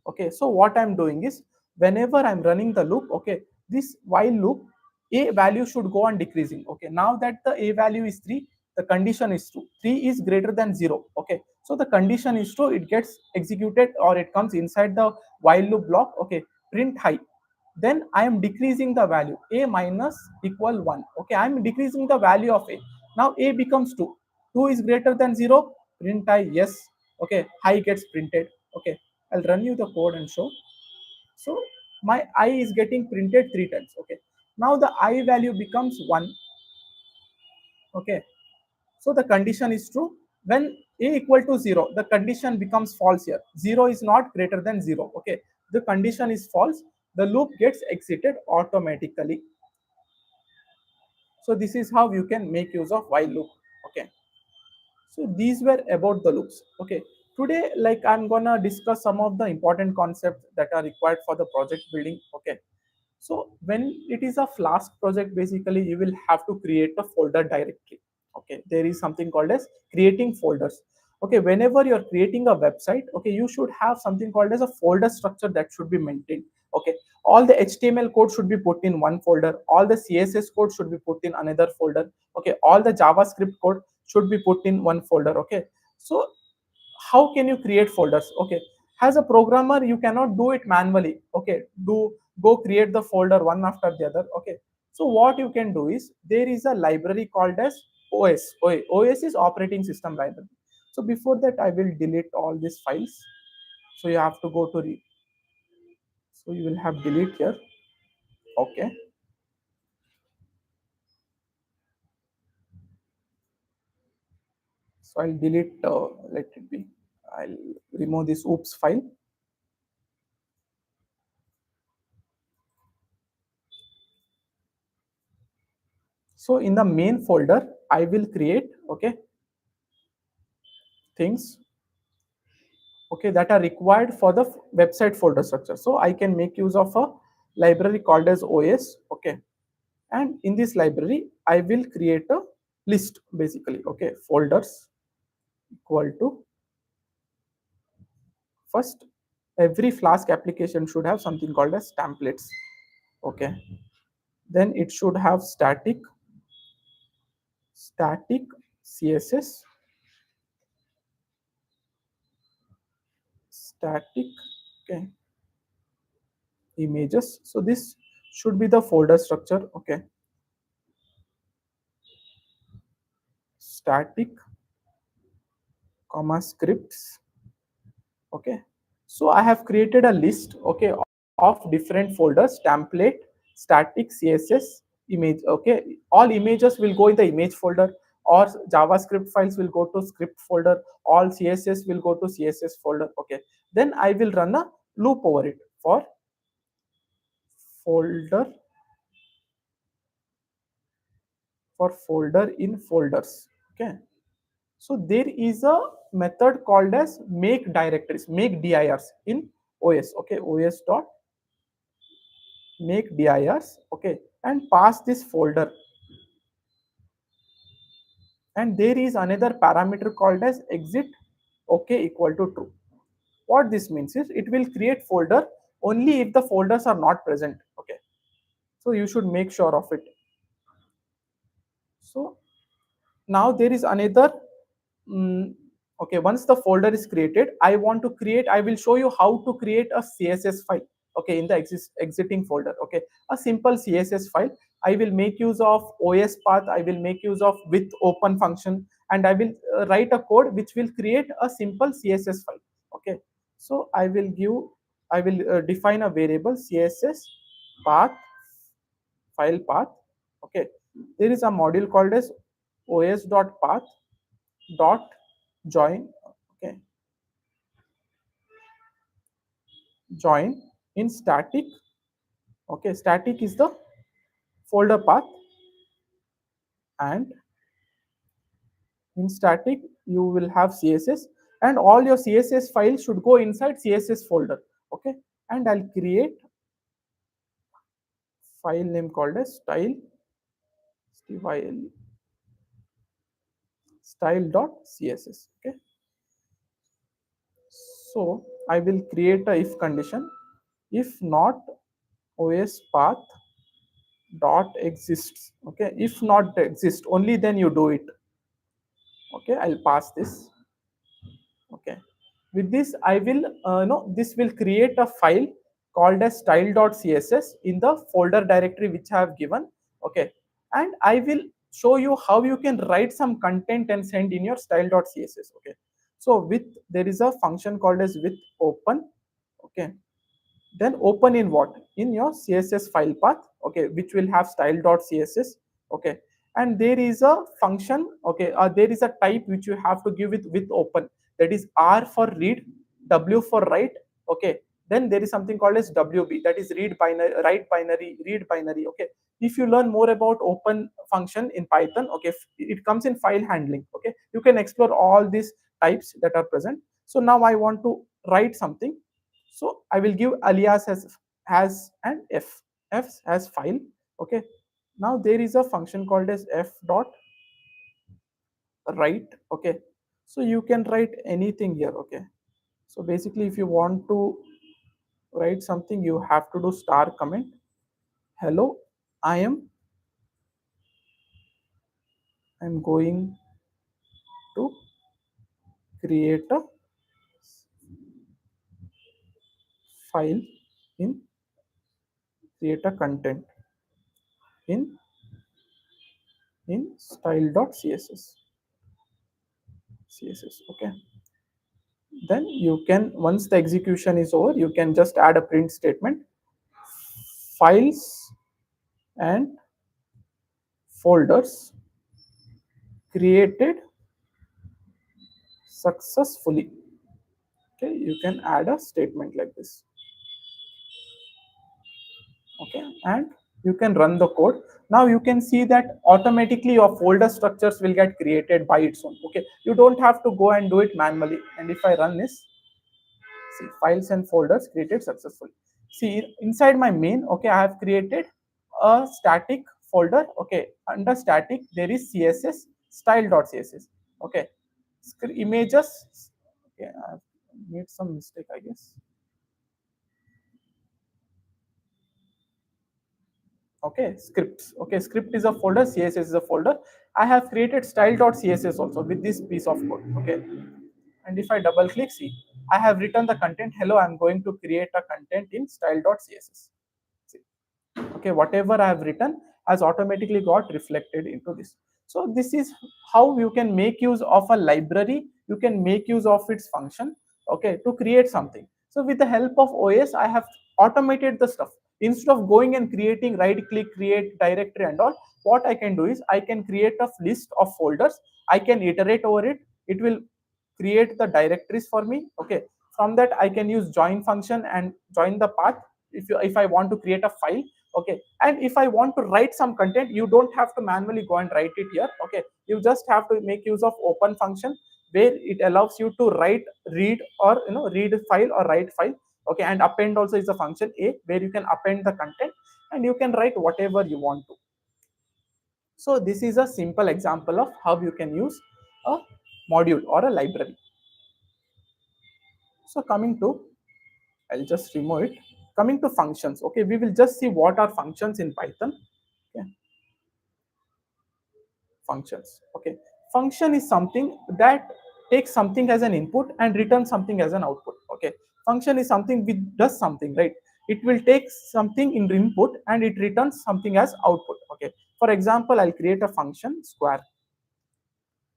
Okay, so what I'm doing is whenever I'm running the loop, okay, this while loop, a value should go on decreasing. Okay, now that the a value is 3, the condition is true, 3 is greater than 0. Okay, so the condition is true, it gets executed or it comes inside the while loop block. Okay, print high. then I am decreasing the value a minus equal 1. Okay, I am decreasing the value of a. Now a becomes 2. 2 is greater than 0. Print I yes. Okay, high gets printed. Okay, I'll run you the code and show. So my I is getting printed 3 times. Okay, now the I value becomes 1. Okay, so the condition is true. When a equal to 0, the condition becomes false here. 0 is not greater than 0. Okay, the condition is false. The loop gets exited automatically. So this is how you can make use of while loop. Okay, so these were about the loops. Okay, today like I'm gonna discuss some of the important concepts that are required for the project building. Okay, so when it is a Flask project, basically you will have to create a folder directory. Okay, there is something called as creating folders. Okay, whenever you're creating a website, okay, you should have something called as a folder structure that should be maintained. Okay, all the HTML code should be put in one folder, all the CSS code should be put in another folder. Okay, all the JavaScript code should be put in one folder. Okay, so how can you create folders? Okay, as a programmer you cannot do it manually. Okay, do go create the folder one after the other. Okay, so what you can do is there is a library called as OS. OS is operating system library. So before that I will delete all these files. So you have to go to so you will have delete here. Okay, so I'll delete, let it be, I'll remove this oops file. So in the main folder I will create, okay, things, okay, that are required for the website folder structure. So I can make use of a library called as OS. Okay, and in this library I will create a list basically. Okay, folders equal to, first, every Flask application should have something called as templates. Okay, then it should have static CSS, static, okay, images. So this should be the folder structure. Okay, static comma scripts. Okay, so I have created a list, okay, of different folders: template, static, CSS, image. Okay, all images will go in the image folder, or JavaScript files will go to script folder, all CSS will go to CSS folder. Okay, then I will run a loop over it for folder, folder in folders. Okay, so there is a method called as make directories, make dirs in OS. Okay, OS dot make dirs. Okay, and pass this folder, and there is another parameter called as exit. Okay, equal to true. What this means is it will create folder only if the folders are not present. Okay, so you should make sure of it. So now there is another, mm, okay, once the folder is created, I want to create, I will show you how to create a CSS file. Okay, in the exiting folder. Okay, a simple CSS file. I will make use of OS path, I will make use of with open function, and I will write a code which will create a simple CSS file. Okay, so I will define a variable CSS path, file path. Okay, there is a module called as os.path dot join. Okay, join in static. Okay, static is the folder path, and in static you will have CSS, and all your CSS files should go inside CSS folder. Okay, and I'll create file name called as style.css. Okay, so I will create a if condition. If not os path dot exists. Okay, if not exist, only then you do it. Okay, I'll pass this. Okay, with this I will no, this will create a file called as style.css in the folder directory which I have given. Okay, and I will show you how you can write some content and send in your style.css. Okay, so with there is a function called as with open. Okay, then open in what, in your css file path, okay, which will have style.css. Okay, and there is a function, okay, there is a type which you have to give it with open, that is r for read, w for write. Okay, then there is something called as wb, that is read binary, write binary, read binary. Okay, if you learn more about open function in python, okay, it comes in file handling. Okay, you can explore all these types that are present. So now I want to write something, so I will give alias as an f as file. Okay, now there is a function called as f dot write. Okay, so you can write anything here. Okay, so basically if you want to write something, you have to do star comment, hello, i am I'm going to create a file in, create a content in style.css css. Okay, then you can, once the execution is over, you can just add a print statement, files and folders created successfully. Okay, you can add a statement like this. Okay, and you can run the code. Now you can see that automatically your folder structures will get created by its own. Okay, you don't have to go and do it manually. And if I run this, see, files and folders created successfully. See, inside my main, okay, I have created a static folder. Okay, under static there is css style.css. Okay, images. Okay, I've made some mistake, I guess. Okay, scripts. Okay, script is a folder, css is a folder. I have created style.css also with this piece of code. Okay, and if I double click, see, I have written the content, hello, I'm going to create a content in style.css. See, okay, whatever I have written has automatically got reflected into this. So this is how you can make use of a library, you can make use of its function, okay, to create something. So with the help of os, I have automated the stuff. Instead of going and creating, right click, create directory and all, what I can do is I can create a list of folders, I can iterate over it, it will create the directories for me. Okay, from that I can use join function and join the path if I want to create a file. Okay, and if I want to write some content, you don't have to manually go and write it here. Okay, you just have to make use of open function, where it allows you to write, read, or read file or write file. Okay, and append also is a function a, where you can append the content and you can write whatever you want to. So this is a simple example of how you can use a module or a library. So coming to, I'll just remove it. Coming to functions, okay, we will just see what are functions in Python. Okay, functions. Okay, function is something that takes something as an input and returns something as an output. Okay, function is something which does something, right? It will take something in input and it returns something as output. Okay, for example, I'll create a function square.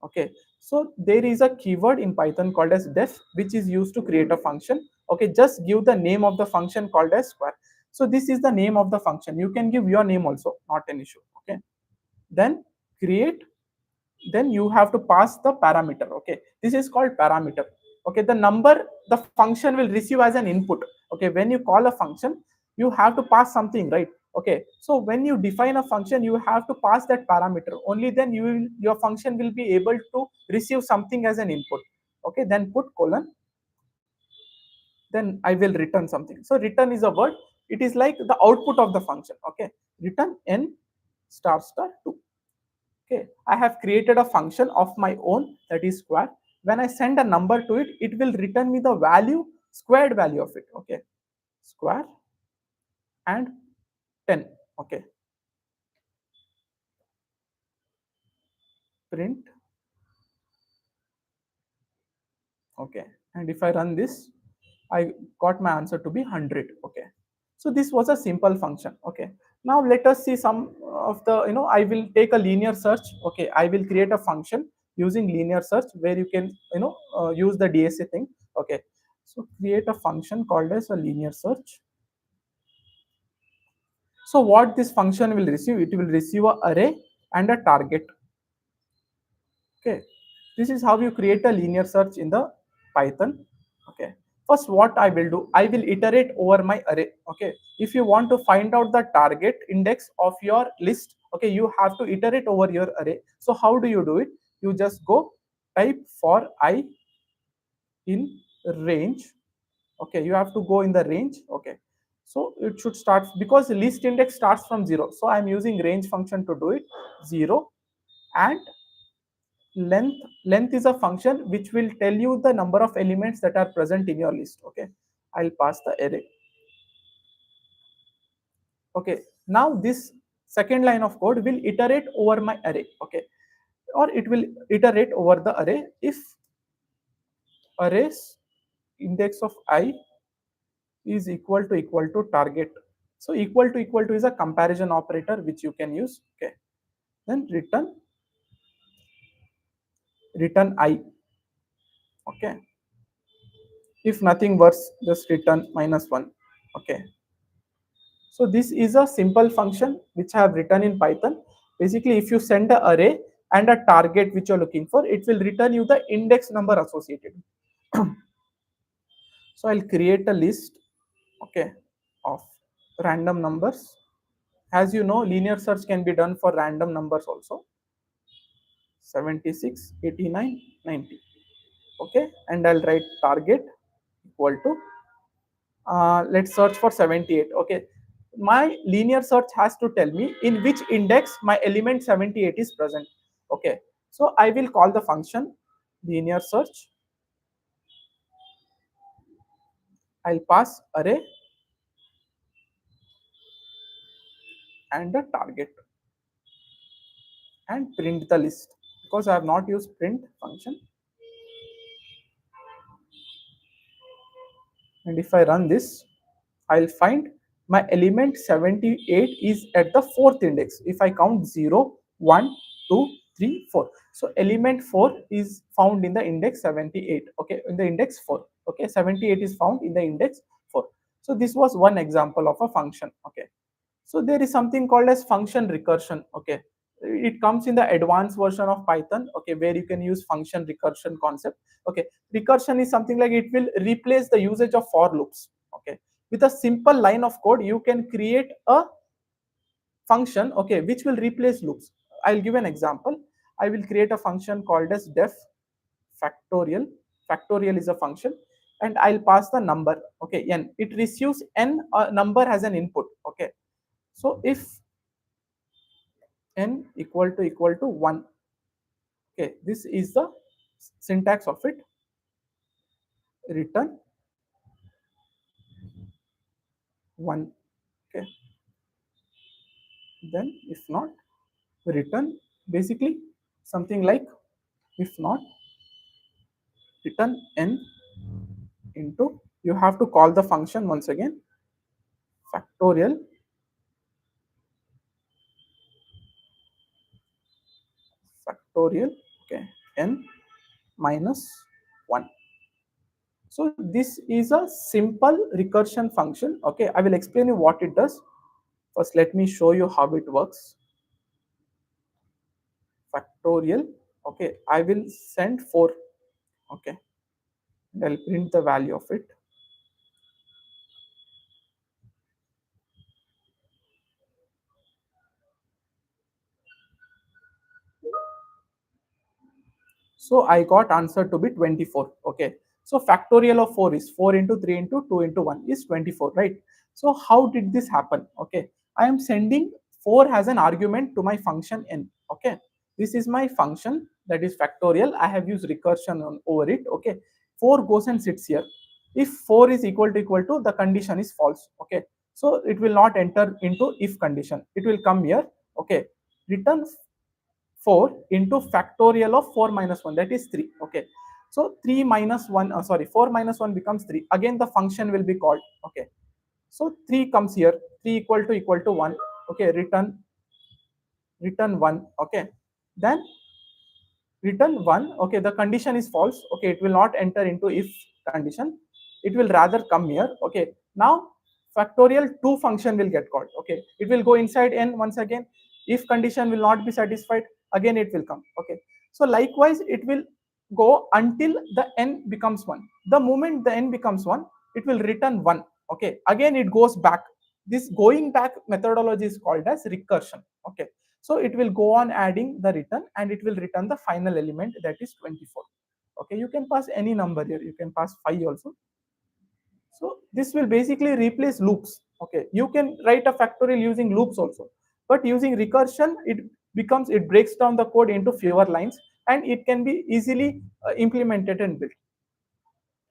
Okay, so there is a keyword in Python called as def, which is used to create a function. Okay, just give the name of the function called as square. So this is the name of the function. You can give your name also, not an issue. Okay, then create, then you have to pass the parameter. Okay, this is called parameter. Okay, the number the function will receive as an input. Okay, when you call a function, you have to pass something, right? Okay, so when you define a function, you have to pass that parameter, only then your function will be able to receive something as an input. Okay, then put colon, then I will return something. So return is a word, it is like the output of the function. Okay, return n star star 2. Okay, I have created a function of my own, that is square. When I send a number to it, it will return me the value, squared value of it. Okay, square and 10. Okay, print. Okay, and if I run this, I got my answer to be 100. Okay, So this was a simple function. Okay, now let us see some of the, I will take a linear search. Okay, I will create a function using linear search where you can, use the DSA thing. Okay, so create a function called as a linear search. So what this function will receive, it will receive a array and a target. Okay, this is how you create a linear search in the Python. Okay, first what I will do, I will iterate over my array. Okay, if you want to find out the target index of your list, okay, you have to iterate over your array. So how do you do it? You just go type for I in range. Okay, you have to go in the range. Okay, so it should start, because list index starts from 0, so I'm using range function to do it. 0 and length is a function which will tell you the number of elements that are present in your list. Okay, I'll pass the array. Okay, now this second line of code will iterate over my array. Okay, or it will iterate over the array if arrays index of I is equal to target. So equal to is a comparison operator which you can use. Okay, then return I. Okay, if nothing worse, just return -1. Okay, so this is a simple function which I have written in Python. Basically, if you send an array and a target which you're looking for, it will return you the index number associated. So I'll create a list, okay, of random numbers. As you know, linear search can be done for random numbers also. 76, 89, 90. Okay, and I'll write target equal to, let's search for 78. Okay, my linear search has to tell me in which index my element 78 is present. Okay, so I will call the function linear search. I'll pass array and the target and print the list, because I have not used print function. And if I run this, I'll find my element 78 is at the fourth index. If I count 0, 1, 2, 3, 4. So element 4 is found in the index 78. Okay, in the index 4. Okay, 78 is found in the index 4. So this was one example of a function. Okay, so there is something called as function recursion. Okay, it comes in the advanced version of Python. Okay, where you can use function recursion concept. Okay, recursion is something like it will replace the usage of for loops. Okay, with a simple line of code you can create a function, okay, which will replace loops. I'll give an example. I will create a function called as def factorial. Factorial is a function, and I'll pass the number. Okay, n. It receives n number as an input. Okay, so if n equal to 1, okay, this is the syntax of it. Return 1. Okay, then if not, return basically something like, if not, return n into, you have to call the function once again, factorial okay, n minus 1. So this is a simple recursion function. Okay, I will explain you what it does. First, let me show you how it works. Factorial. Okay, I will send 4. Okay, and I'll print the value of it. So I got answer to be 24. Okay, so factorial of 4 is 4 into 3 into 2 into 1 is 24, right? So how did this happen? Okay, I am sending 4 as an argument to my function n. Okay, this is my function, that is factorial. I have used recursion over it. Okay, 4 goes and sits here. If 4 is equal to, the condition is false. Okay, so it will not enter into if condition. It will come here. Okay, return 4 into factorial of 4 minus 1, that is 3. Okay, so 3 minus 1, sorry, 4 minus 1 becomes 3. Again the function will be called. Okay, So 3 comes here, 3 equal to 1. Okay, return 1. Okay, then return 1. Okay, the condition is false. Okay, it will not enter into if condition, it will rather come here. Okay, now factorial 2 function will get called. Okay, it will go inside n once again. If condition will not be satisfied, again it will come. Okay, so likewise it will go until the n becomes 1. The moment the n becomes 1, it will return 1. Okay, again it goes back. This going back methodology is called as recursion. Okay, so it will go on adding the return and it will return the final element, that is 24. Okay, you can pass any number here, you can pass 5 also. So this will basically replace loops. Okay, you can write a factorial using loops also, but using recursion, it breaks down the code into fewer lines and it can be easily implemented and built.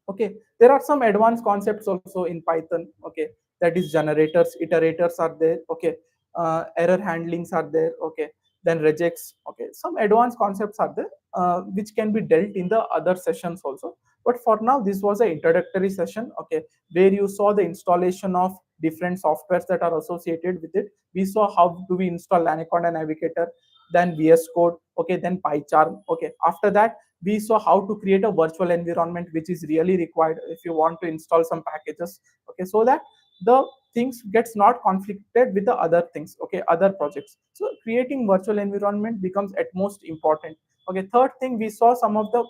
Okay, there are some advanced concepts also in Python. Okay, that is generators, iterators are there. Okay, error handlings are there. Okay, then regex. Okay, some advanced concepts are there which can be dealt in the other sessions also. But for now, this was an introductory session. Okay, where you saw the installation of different softwares that are associated with it. We saw how do we install Anaconda Navigator, then VS Code. Okay, then PyCharm. Okay, after that we saw how to create a virtual environment, which is really required if you want to install some packages. Okay, so that the things gets not conflicted with the other things. Okay, other projects. So creating virtual environment becomes at most important. Okay, third thing, we saw some of the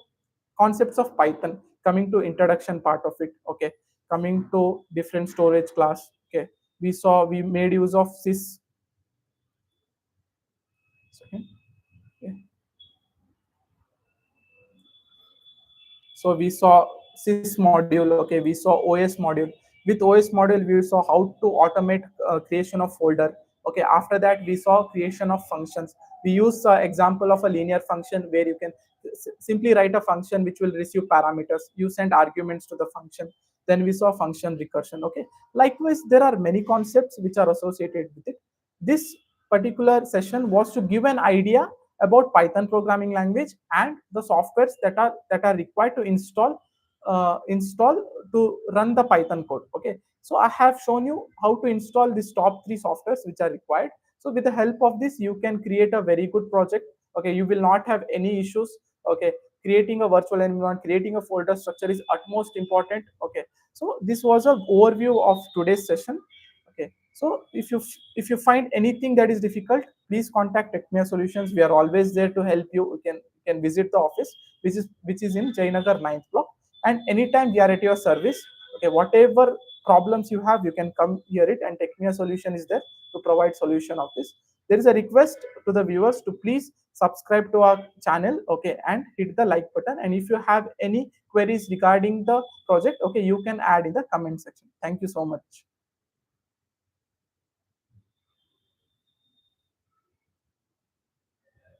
concepts of Python, coming to introduction part of it. Okay, coming to different storage class. Okay, we made use of sys. Okay. So we saw sys module. Okay, we saw OS module. With OS module, we saw how to automate creation of folder. Okay, after that we saw creation of functions. We use example of a linear function where you can simply write a function which will receive parameters. You send arguments to the function. Then we saw function recursion. Okay, likewise there are many concepts which are associated with it. This particular session was to give an idea about Python programming language and the softwares that are required to install to run the Python code. Okay, so I have shown you how to install these top 3 softwares which are required. So with the help of this, you can create a very good project. Okay, you will not have any issues. Okay, creating a virtual environment, creating a folder structure is utmost important. Okay, so this was an overview of today's session. Okay, so if you find anything that is difficult, please contact Techmia Solutions. We are always there to help you. You can visit the office, which is in Jainagar 9th block, and anytime we are at your service. Okay, whatever problems you have, you can come here it, and Techmia Solution is there to provide solution of this. There is a request to the viewers to please subscribe to our channel. Okay, and hit the like button. And if you have any queries regarding the project, okay, you can add in the comment section. Thank you so much.